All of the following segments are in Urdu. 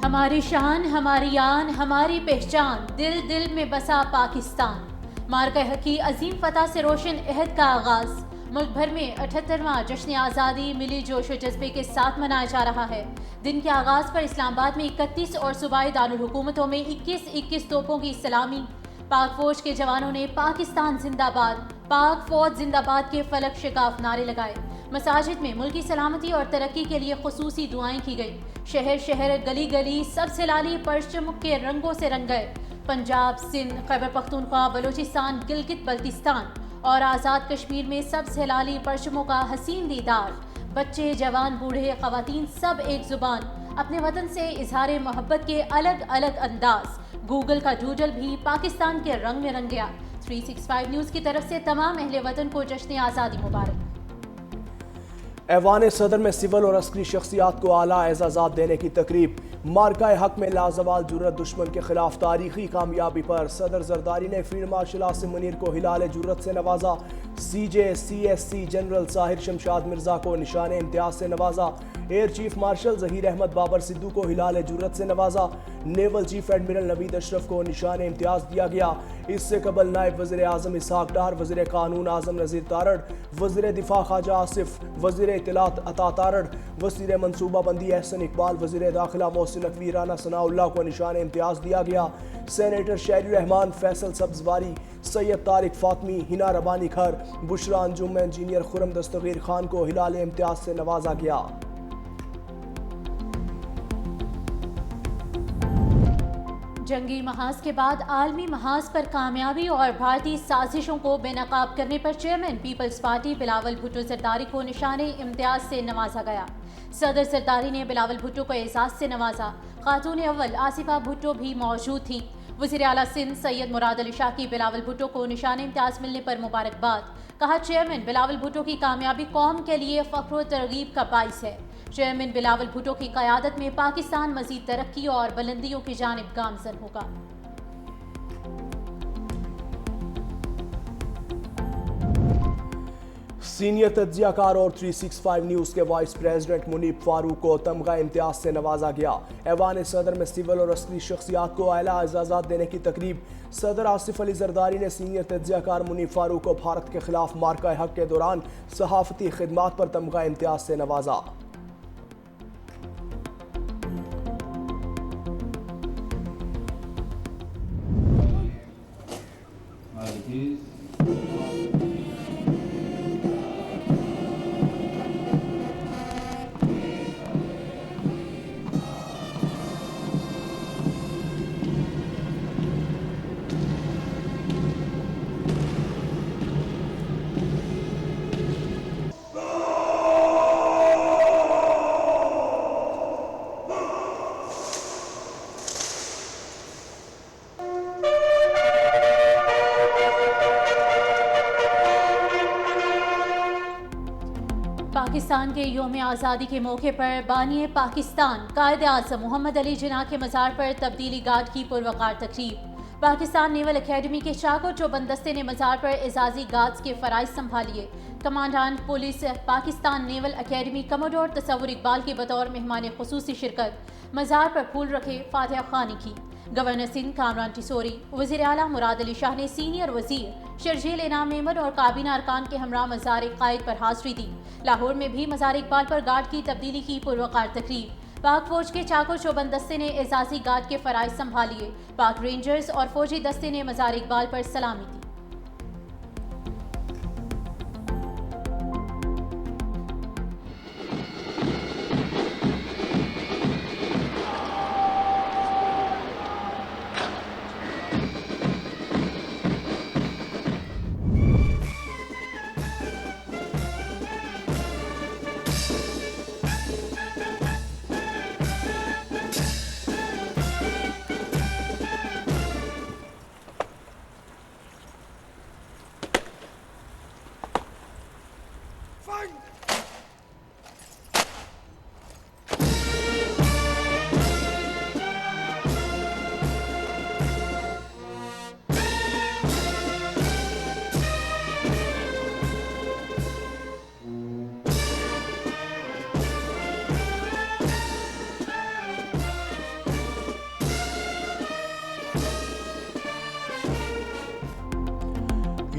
ہماری شان، ہماری آن، ہماری پہچان، دل دل میں بسا پاکستان۔ مارکہ حقی عظیم فتح سے روشن عہد کا آغاز۔ ملک بھر میں 78واں جشن آزادی ملی جوش و جذبے کے ساتھ منایا جا رہا ہے۔ دن کے آغاز پر اسلام آباد میں 31 اور صوبائی دارالحکومتوں میں 21 توپوں کی سلامی۔ پاک فوج کے جوانوں نے پاکستان زندہ باد، پاک فوج زندہ باد کے فلک شگاف نعرے لگائے۔ مساجد میں ملکی سلامتی اور ترقی کے لیے خصوصی دعائیں کی گئیں۔ شہر شہر گلی گلی سب سے لالی پرچم کے رنگوں سے رنگ گئے۔ پنجاب، سندھ، خیبر پختونخوا، بلوچستان، گلگت بلتستان اور آزاد کشمیر میں سب سے لالی پرچموں کا حسین دیدار۔ بچے، جوان، بوڑھے، خواتین سب ایک زبان، اپنے وطن سے اظہار محبت کے الگ الگ انداز۔ گوگل کا ڈوڈل بھی پاکستان کے رنگ میں رنگ گیا۔ 365 نیوز کی طرف سے تمام اہل وطن کو جشن آزادی مبارک۔ ایوان صدر میں سول اور عسکری شخصیات کو اعلیٰ اعزازات دینے کی تقریب۔ مارکہ حق میں لازوال جرت دشمن کے خلاف تاریخی کامیابی پر صدر زرداری نے فیلڈ مارشل عاصم منیر کو ہلال جرت سے نوازا۔ CJCSC جنرل طاہر شمشاد مرزا کو نشان امتیاز سے نوازا۔ Air chief marshal Zaheer Ahmed Babar Sidhu کو ہلال جرت سے نوازا۔ نیول چیف ایڈمرل نوید اشرف کو نشان امتیاز دیا گیا۔ اس سے قبل نائب وزیر اعظم اسحاق ڈار، وزیر قانون اعظم نذیر تارڑ، وزیر دفاع خواجہ آصف، وزیر اطلاعات عطا تارڑ، وزیر منصوبہ بندی احسن اقبال، وزیر داخلہ محسن نقوی، رانا ثناء اللہ کو نشان امتیاز دیا گیا۔ سینیٹر شہری رحمان، فیصل سبزواری، سید طارق فاطمی، ہنا ربانی کھر، بشرا انجم، انجینئر خرم دستگیر خان کو ہلال امتیاز سے نوازا گیا۔ جنگی محاذ کے بعد عالمی محاذ پر کامیابی اور بھارتی سازشوں کو بے نقاب کرنے پر chairman Peoples Party Bilawal Bhutto Zardari کو نشان امتیاز سے نوازا گیا۔ صدر زرداری نے بلاول بھٹو کو اعزاز سے نوازا۔ خاتون اول آصفہ بھٹو بھی موجود تھیں۔ وزیر اعلیٰ سندھ سید مراد علی شاہ کی بلاول بھٹو کو نشان امتیاز ملنے پر مبارکباد۔ کہا، چیئرمین بلاول بھٹو کی کامیابی قوم کے لیے فخر و ترغیب کا باعث ہے۔ چیئرمین بلاول بھٹو کی قیادت میں پاکستان مزید ترقی اور بلندیوں کی جانب گامزن ہوگا۔ سینئر تجزیہ کار اور 365 نیوز کے وائس پریزیڈنٹ منیب فاروق کو تمغہ امتیاز سے نوازا گیا۔ ایوان صدر میں سول اور عسکری شخصیات کو اعلیٰ اعزازات دینے کی تقریب۔ صدر آصف علی زرداری نے سینئر تجزیہ کار منیب فاروق کو بھارت کے خلاف مارکہ حق کے دوران صحافتی خدمات پر تمغہ امتیاز سے نوازا۔ پاکستان کے یوم آزادی کے موقع پر بانی پاکستان قائد اعظم محمد علی جناح کے مزار پر تبدیلی گارڈ کی پروقار تقریب۔ پاکستان نیول اکیڈمی کے چاق و چوبند دستے نے مزار پر اعزازی گارڈز کے فرائض سنبھالیے۔ Commandant police Pakistan naval academy commodore Tasawar Iqbal کی بطور مہمان خصوصی شرکت، مزار پر پھول رکھے، فاتحہ خوانی کی۔ گورنر سندھ کامران ٹیسوری، وزیر اعلیٰ مراد علی شاہ نے سینئر وزیر شرجیل انعام احمد اور کابینہ ارکان کے ہمراہ مزار قائد پر حاضری دی۔ لاہور میں بھی مزار اقبال پر گارڈ کی تبدیلی کی پروقار تقریب۔ پاک فوج کے چاق و چوبند دستے نے اعزازی گارڈ کے فرائض سنبھالیے۔ پاک رینجرز اور فوجی دستے نے مزار اقبال پر سلامی دی۔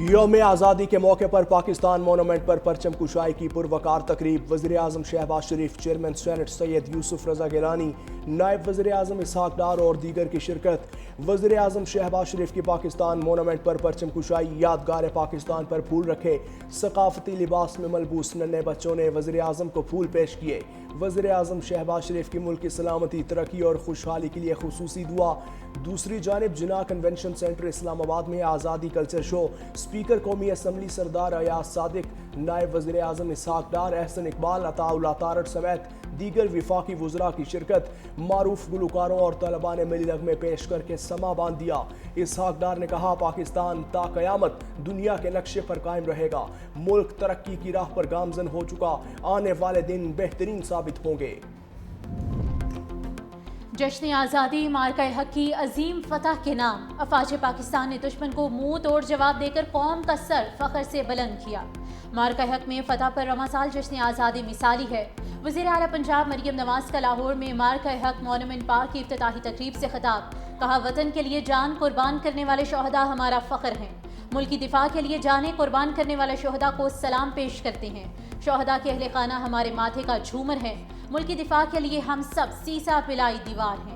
یوم آزادی کے موقع پر پاکستان مونومنٹ پر پرچم کشائی کی پروقار تقریب وزیر اعظم شہباز شریف، چیئرمین سینٹ سید یوسف رضا گیلانی، نائب وزیر اعظم اسحاق ڈار اور دیگر کی شرکت۔ وزیر اعظم شہباز شریف کی پاکستان مونومنٹ پر پرچم کشائی، یادگار پاکستان پر پھول رکھے، ثقافتی لباس میں ملبوس ننھے بچوں نے وزیر اعظم کو پھول پیش کیے۔ وزیر اعظم شہباز شریف کی ملک کی سلامتی، ترقی اور خوشحالی کے لیے خصوصی دعا۔ دوسری جانب جناح کنونشن سینٹر اسلام آباد میں آزادی کلچر شو، اسپیکر قومی اسمبلی سردار ایاز صادق، نائب وزیر اعظم اسحاق ڈار، احسن اقبال، عطاء اللہ تارڑ سمیت دیگر وفاقی وزراء کی شرکت۔ معروف گلوکاروں اور طلباء نے ملی نغمے پیش کر کے سما باندھ دیا۔ اسحاق ڈار نے کہا، پاکستان تا قیامت دنیا کے نقشے پر قائم رہے گا، ملک ترقی کی راہ پر گامزن ہو چکا، آنے والے دن بہترین ثابت ہوں گے۔ جشن آزادی مارکہ حق کی عظیم فتح کے نام، افواج پاکستان نے دشمن کو منہ توڑ جواب دے کر قوم کا سر فخر سے بلند کیا۔ مارکہ حق میں فتح پر رواں سال جشن آزادی مثالی ہے۔ وزیر اعلیٰ پنجاب مریم نواز کا لاہور میں مارکہ حق مونومنٹ پارک کی افتتاحی تقریب سے خطاب، کہا وطن کے لیے جان قربان کرنے والے شہداء ہمارا فخر ہیں، ملکی دفاع کے لیے جانیں قربان کرنے والے شہداء کو سلام پیش کرتے ہیں، شہداء کے اہل خانہ ہمارے ماتھے کا جھومر ہیں، ملکی دفاع کے لیے ہم سب سیسا پلائی دیوار ہیں۔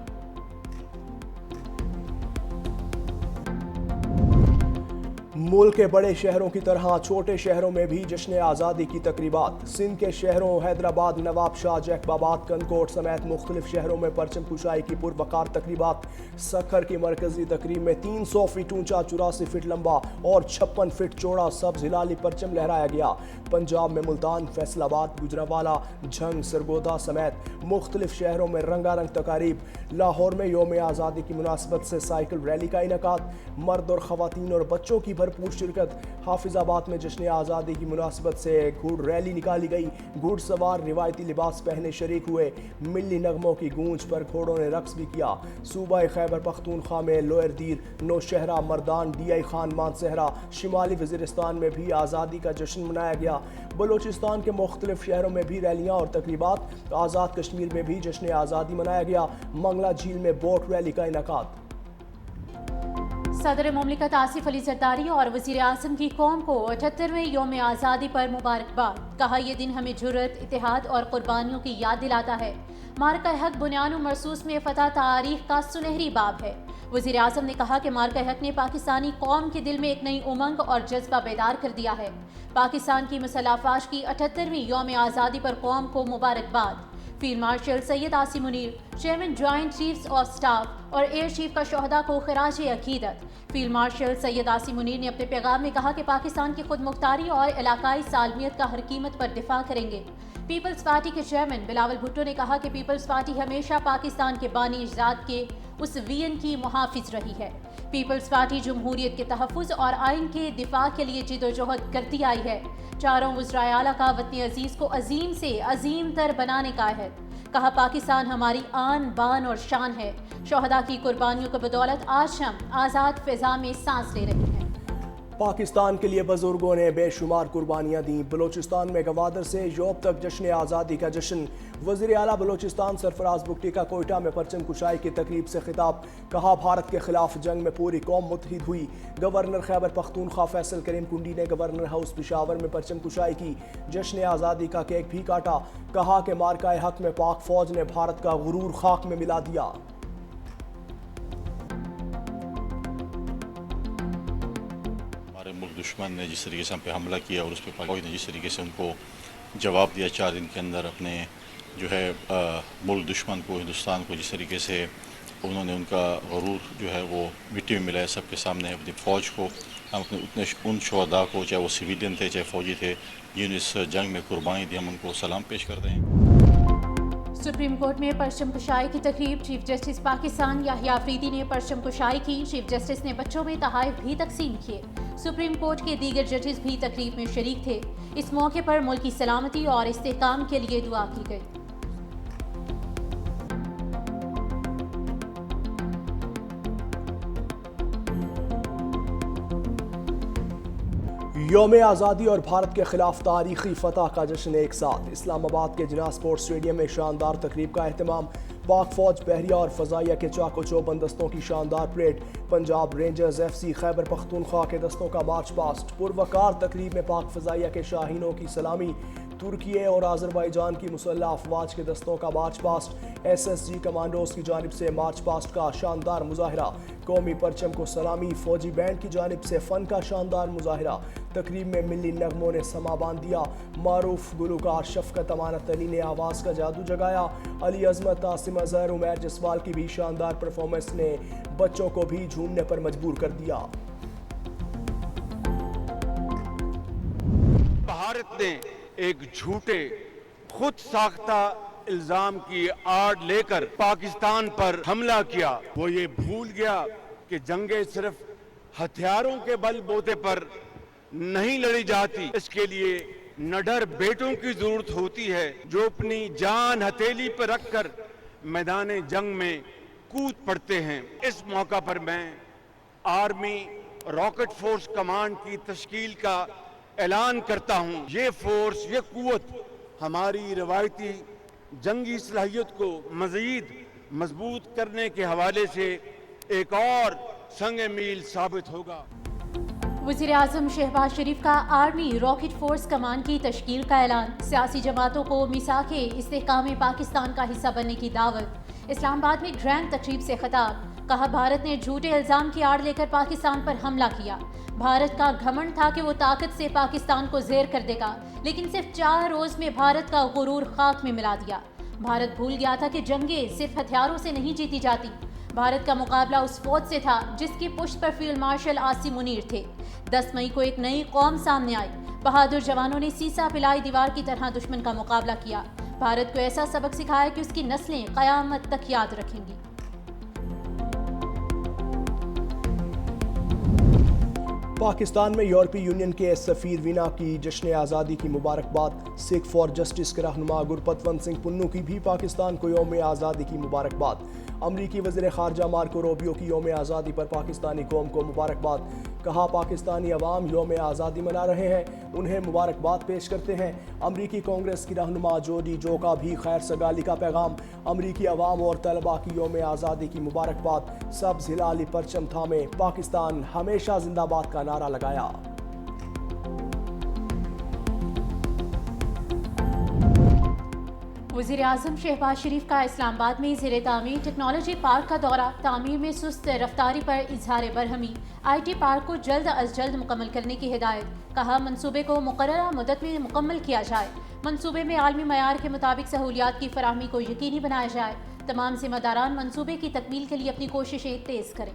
ملک کے بڑے شہروں کی طرح چھوٹے شہروں میں بھی جشن آزادی کی تقریبات۔ سندھ کے شہروں حیدرآباد، نواب شاہ، جیکب آباد، کنکوٹ سمیت مختلف شہروں میں پرچم کشائی کی پروقار تقریبات۔ سکھر کی مرکزی تقریب میں 300 فٹ اونچا، 84 فٹ لمبا اور 56 فٹ چوڑا سبز ہلالی پرچم لہرایا گیا۔ پنجاب میں ملتان، فیصل آباد، گجرانوالہ، جھنگ، سرگودا سمیت مختلف شہروں میں رنگا رنگ تقاریب۔ لاہور میں یوم آزادی کی مناسبت سے سائیکل ریلی کا انعقاد، مرد اور خواتین اور بچوں کی بھرپور شرکت۔ حافظ آباد میں جشن آزادی کی مناسبت سے گھوڑ ریلی نکالی گئی، گھوڑ سوار روایتی لباس پہنے شریک ہوئے، ملی نغموں کی گونج پر گھوڑوں نے رقص بھی کیا۔ صوبہ خیبر پختونخوا میں lower there, Nowshera, Mardan, D I Khan, Mansehra, شمالی وزیرستان میں بھی آزادی کا جشن منایا گیا۔ بلوچستان کے مختلف شہروں میں بھی ریلیاں اور تقریبات۔ آزاد کشمیر میں بھی جشن آزادی منایا گیا، منگلہ جھیل میں بوٹ ریلی کا انعقاد۔ صدر مملکت آصف علی زرداری اور وزیر اعظم کی قوم کو 78ویں یوم آزادی پر مبارکباد، کہا یہ دن ہمیں جرأت، اتحاد اور قربانیوں کی یاد دلاتا ہے۔ مارکہ حق بنیان و مرصوص میں فتح تاریخ کا سنہری باب ہے۔ وزیر اعظم نے کہا کہ مارکہ حق نے پاکستانی قوم کے دل میں ایک نئی امنگ اور جذبہ بیدار کر دیا ہے۔ پاکستان کی مسلح افواج کی 78ویں یوم آزادی پر قوم کو مبارکباد۔ Field marshal Syed Asim Munir, chairman joint chiefs of staff اور ایئر چیف کا شہداء کو خراج عقیدت۔ فیلڈ مارشل سید عاصم منیر نے اپنے پیغام میں کہا کہ پاکستان کی خود مختاری اور علاقائی سالمیت کا ہر قیمت پر دفاع کریں گے۔ پیپلز پارٹی کے چیئرمین بلاول بھٹو نے کہا کہ پیپلز پارٹی ہمیشہ پاکستان کے بانی اجداد کے اس وین کی محافظ رہی ہے۔ پیپلز پارٹی جمہوریت کے تحفظ اور آئین کے دفاع کے لیے جدوجہد کرتی آئی ہے۔ چاروں وزرائے اعلیٰ کا وطن عزیز کو عظیم سے عظیم تر بنانے کا عہد، کہا پاکستان ہماری آن بان اور شان ہے، شہداء کی قربانیوں کی بدولت آج ہم آزاد فضا میں سانس لے رہے ہیں۔ پاکستان کے لیے بزرگوں نے بے شمار قربانیاں دیں۔ بلوچستان میں گوادر سے یوب تک جشن آزادی کا جشن۔ وزیر اعلیٰ بلوچستان سرفراز بگٹی کا کوئٹہ میں پرچم کشائی کی تقریب سے خطاب، کہا بھارت کے خلاف جنگ میں پوری قوم متحد ہوئی۔ گورنر خیبر پختونخوا فیصل کریم کنڈی نے گورنر ہاؤس پشاور میں پرچم کشائی کی، جشن آزادی کا کیک بھی کاٹا، کہا کہ مارکہ حق میں پاک فوج نے بھارت کا غرور خاک میں ملا دیا۔ ملک دشمن نے جس طریقے سے ہم پہ حملہ کیا اور اس پہ فوج نے جس طریقے سے ان کو جواب دیا 4 دن کے اندر، اپنے جو ہے ملک دشمن کو، ہندوستان کو جس طریقے سے انہوں نے ان کا غرور جو ہے وہ مٹی میں ملایا سب کے سامنے، اپنی فوج کو، ہم اپنے ان شہداء کو، چاہے وہ سویلین تھے چاہے فوجی تھے، جنہوں نے اس جنگ میں قربانی دی، ہم ان کو سلام پیش کرتے ہیں۔ سپریم کورٹ میں پرچم کشائی کی تقریب، چیف جسٹس پاکستان یحییٰ آفریدی نے پرچم کشائی کی، چیف جسٹس نے بچوں میں تحائف بھی تقسیم کیے۔ سپریم کورٹ کے دیگر ججز بھی تقریب میں شریک تھے۔ اس موقع پر ملک کی سلامتی اور استحکام کے لیے دعا کی گئی۔ یوم آزادی اور بھارت کے خلاف تاریخی فتح کا جشن ایک ساتھ۔ اسلام آباد کے جناح اسپورٹس اسٹیڈیم میں شاندار تقریب کا اہتمام۔ پاک فوج بحریہ اور فضائیہ کے چاق و چوبند دستوں کی شاندار parade, Punjab rangers F C Khyber Pakhtunkhwa کے دستوں کا مارچ پاسٹ، پروقار تقریب میں پاک فضائیہ کے شاہینوں کی سلامی، ترکیے اور آذربائیجان کی مسلح افواج کے دستوں کا march past, S S G commandos کی جانب سے مارچ پاسٹ کا شاندار مظاہرہ، قومی پرچم کو سلامی، فوجی بینڈ کی جانب سے فن کا شاندار مظاہرہ، تقریب میں ملی نغموں نے سما باندھ دیا، معروف گلوکار شفقت امانت علی نے آواز کا جادو جگایا، علی عظمت، عاصم اظہر، عمیر جسوال کی بھی شاندار پرفارمنس نے بچوں کو بھی جھومنے پر مجبور کر دیا۔ بھارت نے ایک جھوٹے خود ساختہ الزام کی آڑ لے کر پاکستان پر حملہ کیا۔ وہ یہ بھول گیا کہ جنگیں صرف ہتھیاروں کے بل بوتے پر نہیں لڑی جاتی، اس کے لیے نڈر بیٹوں کی ضرورت ہوتی ہے جو اپنی جان ہتھیلی پر رکھ کر میدان جنگ میں کود پڑتے ہیں۔ اس موقع پر میں آرمی راکٹ فورس کمانڈ کی تشکیل کا اعلان کرتا ہوں۔ یہ فورس، یہ قوت ہماری روایتی جنگی صلاحیت کو مزید مضبوط کرنے کے حوالے سے ایک اور سنگ میل ثابت ہوگا۔ وزیر اعظم شہباز شریف کا آرمی راکٹ فورس کمان کی تشکیل کا اعلان، سیاسی جماعتوں کو میثاق استحکام پاکستان کا حصہ بننے کی دعوت، اسلام آباد میں گرینڈ تقریب سے خطاب، کہا بھارت نے جھوٹے الزام کی آڑ لے کر پاکستان پر حملہ کیا، بھارت کا گھمنڈ تھا کہ وہ طاقت سے پاکستان کو زیر کر دے گا، لیکن صرف 4 روز میں بھارت کا غرور خاک میں ملا دیا، بھارت بھول گیا تھا کہ جنگیں صرف ہتھیاروں سے نہیں جیتی جاتی، بھارت کا مقابلہ اس فوج سے تھا جس کی پشت پر فیلڈ مارشل عاصم منیر تھے۔ 10 مئی کو ایک نئی قوم سامنے آئی، بہادر جوانوں نے سیسا پلائی دیوار کی طرح دشمن کا مقابلہ کیا، بھارت کو ایسا سبق سکھایا کہ اس کی نسلیں قیامت تک یاد رکھیں گی۔ پاکستان میں یورپی یونین کے سفیر وینا کی جشن آزادی کی مبارکباد، سکھ فار جسٹس کے رہنما گرپتونت سنگھ پنو کی بھی پاکستان کو یوم آزادی کی مبارکباد، امریکی وزیر خارجہ مارکو روبیو کی یوم آزادی پر پاکستانی قوم کو مبارکباد، کہا پاکستانی عوام یوم آزادی منا رہے ہیں، انہیں مبارکباد پیش کرتے ہیں، امریکی کانگریس کی رہنما جوڈی جو کا بھی خیر سگالی کا پیغام، امریکی عوام اور طلباء کی یوم آزادی کی مبارکباد، سبز ہلالی پرچم تھامے پاکستان ہمیشہ زندہ باد کا نعرہ لگایا۔ وزیر اعظم شہباز شریف کا اسلام آباد میں زیر تعمیر ٹیکنالوجی پارک کا دورہ، تعمیر میں سست رفتاری پر اظہار برہمی، آئی ٹی پارک کو جلد از جلد مکمل کرنے کی ہدایت، کہا منصوبے کو مقررہ مدت میں مکمل کیا جائے، منصوبے میں عالمی معیار کے مطابق سہولیات کی فراہمی کو یقینی بنایا جائے، تمام ذمہ داران منصوبے کی تکمیل کے لیے اپنی کوششیں تیز کریں۔